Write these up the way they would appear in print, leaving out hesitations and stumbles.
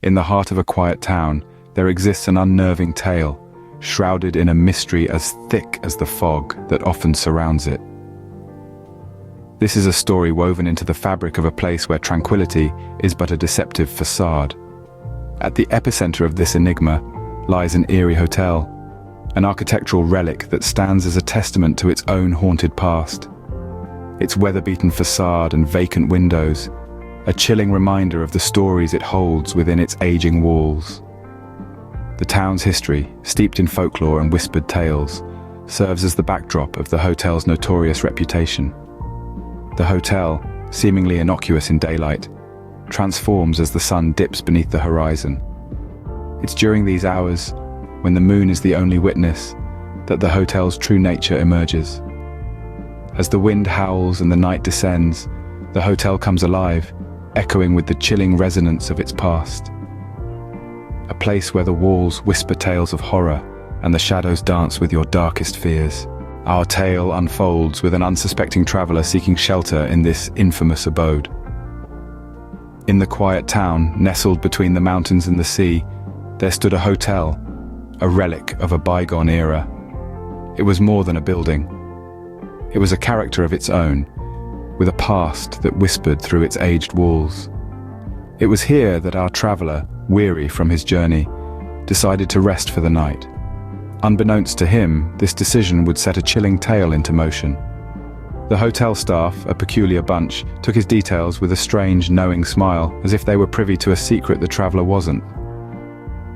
In the heart of a quiet town, there exists an unnerving tale, shrouded in a mystery as thick as the fog that often surrounds it. This is a story woven into the fabric of a place where tranquility is but a deceptive facade. At the epicenter of this enigma lies an eerie hotel, an architectural relic that stands as a testament to its own haunted past. Its weather-beaten facade and vacant windows, a chilling reminder of the stories it holds within its aging walls. The town's history, steeped in folklore and whispered tales, serves as the backdrop of the hotel's notorious reputation. The hotel, seemingly innocuous in daylight, transforms as the sun dips beneath the horizon. It's during these hours, when the moon is the only witness, that the hotel's true nature emerges. As the wind howls and the night descends, the hotel comes alive, echoing with the chilling resonance of its past. A place where the walls whisper tales of horror and the shadows dance with your darkest fears. Our tale unfolds with an unsuspecting traveler seeking shelter in this infamous abode. In the quiet town, nestled between the mountains and the sea, there stood a hotel, a relic of a bygone era. It was more than a building. It was a character of its own, with a past that whispered through its aged walls. It was here that our traveler, weary from his journey, decided to rest for the night. Unbeknownst to him, this decision would set a chilling tale into motion. The hotel staff, a peculiar bunch, took his details with a strange, knowing smile, as if they were privy to a secret the traveler wasn't.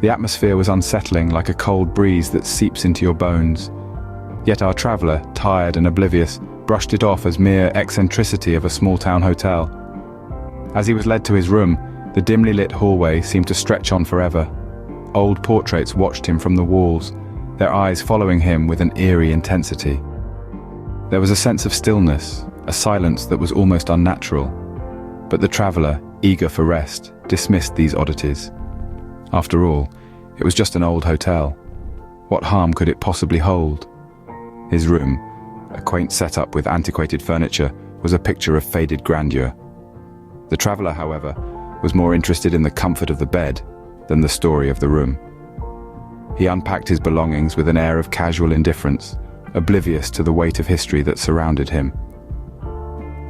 The atmosphere was unsettling, like a cold breeze that seeps into your bones. Yet our traveler, tired and oblivious, brushed it off as mere eccentricity of a small-town hotel. As he was led to his room, the dimly lit hallway seemed to stretch on forever. Old portraits watched him from the walls, their eyes following him with an eerie intensity. There was a sense of stillness, a silence that was almost unnatural. But the traveler, eager for rest, dismissed these oddities. After all, it was just an old hotel. What harm could it possibly hold? His room, a quaint setup with antiquated furniture, was a picture of faded grandeur. The traveler, however, was more interested in the comfort of the bed than the story of the room. He unpacked his belongings with an air of casual indifference, oblivious to the weight of history that surrounded him.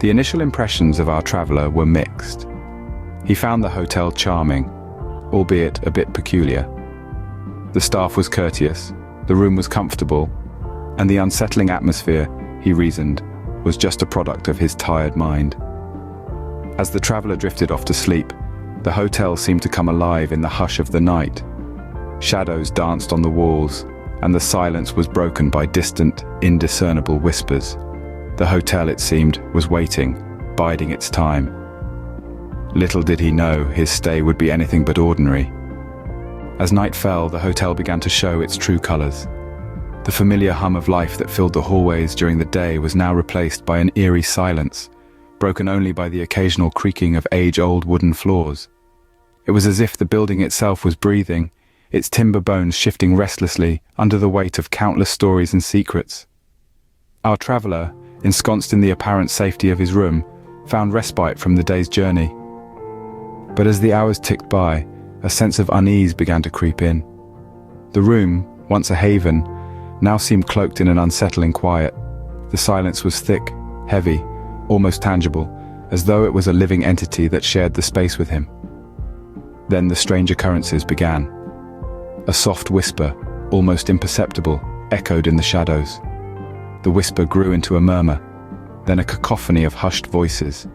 The initial impressions of our traveler were mixed. He found the hotel charming, albeit a bit peculiar. The staff was courteous, the room was comfortable, and the unsettling atmosphere, he reasoned, was just a product of his tired mind. As the traveler drifted off to sleep, the hotel seemed to come alive in the hush of the night. Shadows danced on the walls, and the silence was broken by distant, indiscernible whispers. The hotel, it seemed, was waiting, biding its time. Little did he know his stay would be anything but ordinary. As night fell, the hotel began to show its true colors. The familiar hum of life that filled the hallways during the day was now replaced by an eerie silence, broken only by the occasional creaking of age-old wooden floors. It was as if the building itself was breathing, its timber bones shifting restlessly under the weight of countless stories and secrets. Our traveler, ensconced in the apparent safety of his room, found respite from the day's journey. But as the hours ticked by, a sense of unease began to creep in. The room, once a haven, now seemed cloaked in an unsettling quiet. The silence was thick, heavy, almost tangible, as though it was a living entity that shared the space with him. Then the strange occurrences began. A soft whisper, almost imperceptible, echoed in the shadows. The whisper grew into a murmur, then a cacophony of hushed voices,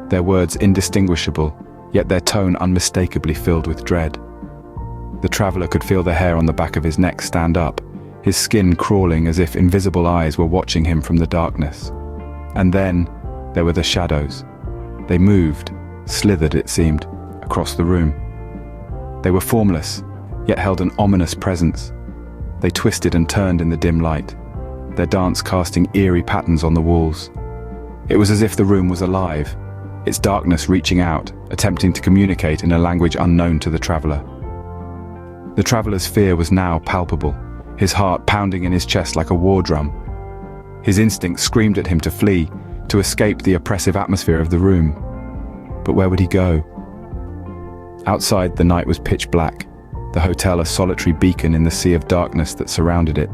their words indistinguishable, yet their tone unmistakably filled with dread. The traveler could feel the hair on the back of his neck stand up, his skin crawling as if invisible eyes were watching him from the darkness. And then there were the shadows. They moved, slithered it seemed, across the room. They were formless, yet held an ominous presence. They twisted and turned in the dim light, their dance casting eerie patterns on the walls. It was as if the room was alive, its darkness reaching out, attempting to communicate in a language unknown to the traveler. The traveler's fear was now palpable, his heart pounding in his chest like a war drum. His instincts screamed at him to flee, to escape the oppressive atmosphere of the room. But where would he go? Outside, the night was pitch black, the hotel a solitary beacon in the sea of darkness that surrounded it.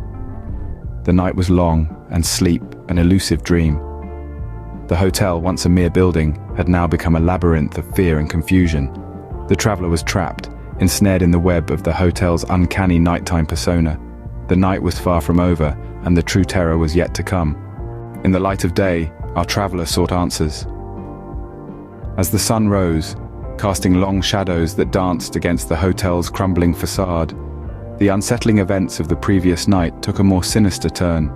The night was long, and sleep an elusive dream. The hotel, once a mere building, had now become a labyrinth of fear and confusion. The traveler was trapped, ensnared in the web of the hotel's uncanny nighttime persona. The night was far from over, and the true terror was yet to come. In the light of day, our traveler sought answers. As the sun rose, casting long shadows that danced against the hotel's crumbling facade, the unsettling events of the previous night took a more sinister turn.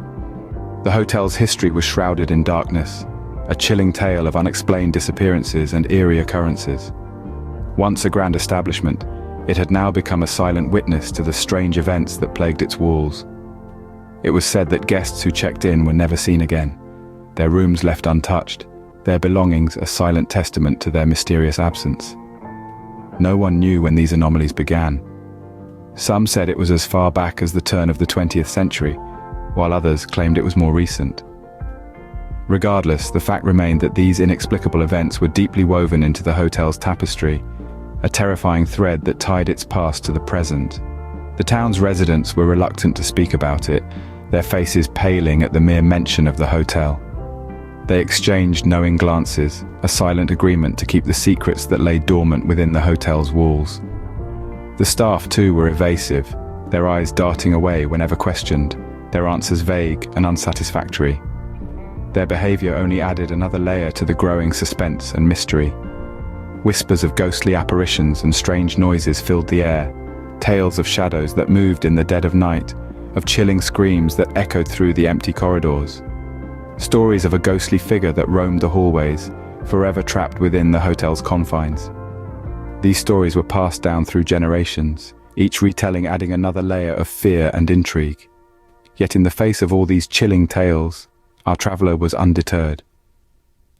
The hotel's history was shrouded in darkness, a chilling tale of unexplained disappearances and eerie occurrences. Once a grand establishment, it had now become a silent witness to the strange events that plagued its walls. It was said that guests who checked in were never seen again, their rooms left untouched, their belongings a silent testament to their mysterious absence. No one knew when these anomalies began. Some said it was as far back as the turn of the 20th century, while others claimed it was more recent. Regardless, the fact remained that these inexplicable events were deeply woven into the hotel's tapestry, a terrifying thread that tied its past to the present. The town's residents were reluctant to speak about it, their faces paling at the mere mention of the hotel. They exchanged knowing glances, a silent agreement to keep the secrets that lay dormant within the hotel's walls. The staff too were evasive, their eyes darting away whenever questioned, their answers vague and unsatisfactory. Their behavior only added another layer to the growing suspense and mystery. Whispers of ghostly apparitions and strange noises filled the air, tales of shadows that moved in the dead of night, of chilling screams that echoed through the empty corridors. Stories of a ghostly figure that roamed the hallways, forever trapped within the hotel's confines. These stories were passed down through generations, each retelling adding another layer of fear and intrigue. Yet in the face of all these chilling tales, our traveler was undeterred.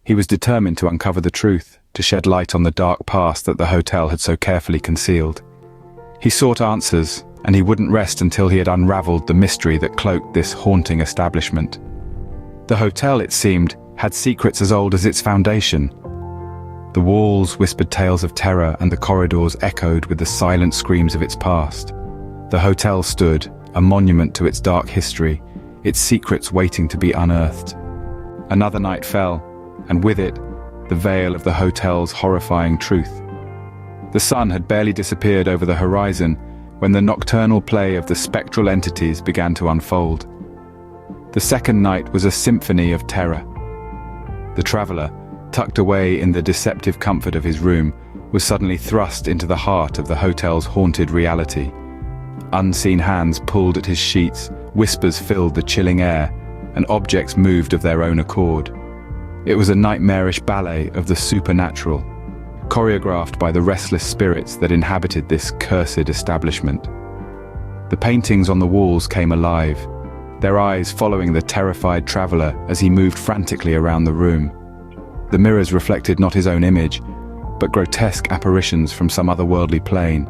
He was determined to uncover the truth, to shed light on the dark past that the hotel had so carefully concealed. He sought answers, and he wouldn't rest until he had unraveled the mystery that cloaked this haunting establishment. The hotel, it seemed, had secrets as old as its foundation. The walls whispered tales of terror, and the corridors echoed with the silent screams of its past. The hotel stood, a monument to its dark history, its secrets waiting to be unearthed. Another night fell, and with it, the veil of the hotel's horrifying truth. The sun had barely disappeared over the horizon when the nocturnal play of the spectral entities began to unfold. The second night was a symphony of terror. The traveler, tucked away in the deceptive comfort of his room, was suddenly thrust into the heart of the hotel's haunted reality. Unseen hands pulled at his sheets, whispers filled the chilling air, and objects moved of their own accord. It was a nightmarish ballet of the supernatural, choreographed by the restless spirits that inhabited this cursed establishment. The paintings on the walls came alive, their eyes following the terrified traveler as he moved frantically around the room. The mirrors reflected not his own image, but grotesque apparitions from some otherworldly plane.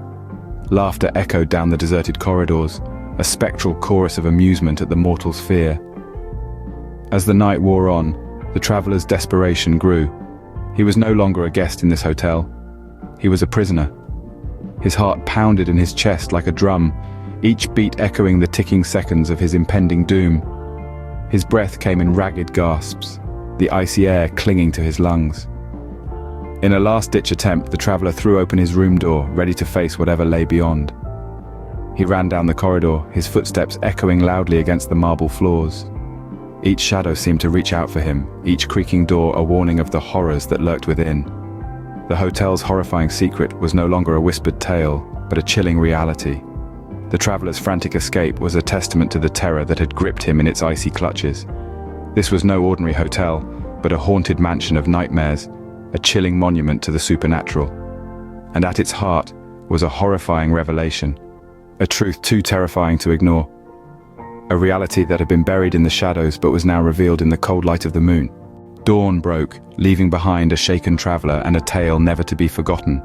Laughter echoed down the deserted corridors, a spectral chorus of amusement at the mortal's fear. As the night wore on, the traveler's desperation grew. He was no longer a guest in this hotel. He was a prisoner. His heart pounded in his chest like a drum, each beat echoing the ticking seconds of his impending doom. His breath came in ragged gasps, the icy air clinging to his lungs. In a last-ditch attempt, the traveler threw open his room door, ready to face whatever lay beyond. He ran down the corridor, his footsteps echoing loudly against the marble floors. Each shadow seemed to reach out for him, each creaking door a warning of the horrors that lurked within. The hotel's horrifying secret was no longer a whispered tale, but a chilling reality. The traveler's frantic escape was a testament to the terror that had gripped him in its icy clutches. This was no ordinary hotel, but a haunted mansion of nightmares, a chilling monument to the supernatural. And at its heart was a horrifying revelation, a truth too terrifying to ignore. A reality that had been buried in the shadows but was now revealed in the cold light of the moon. Dawn broke, leaving behind a shaken traveler and a tale never to be forgotten.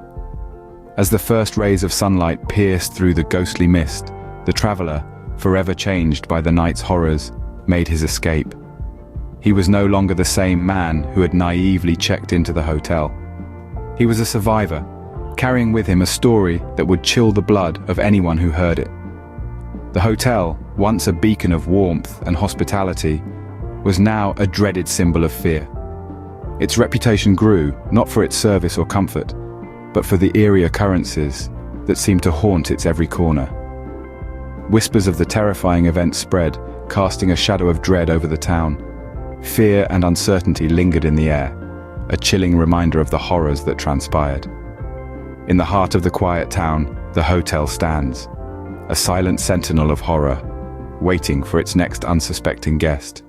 As the first rays of sunlight pierced through the ghostly mist, the traveler, forever changed by the night's horrors, made his escape. He was no longer the same man who had naively checked into the hotel. He was a survivor, carrying with him a story that would chill the blood of anyone who heard it. The hotel, once a beacon of warmth and hospitality, was now a dreaded symbol of fear. Its reputation grew, not for its service or comfort, but for the eerie occurrences that seemed to haunt its every corner. Whispers of the terrifying event spread, casting a shadow of dread over the town. Fear and uncertainty lingered in the air, a chilling reminder of the horrors that transpired. In the heart of the quiet town, the hotel stands, a silent sentinel of horror, waiting for its next unsuspecting guest.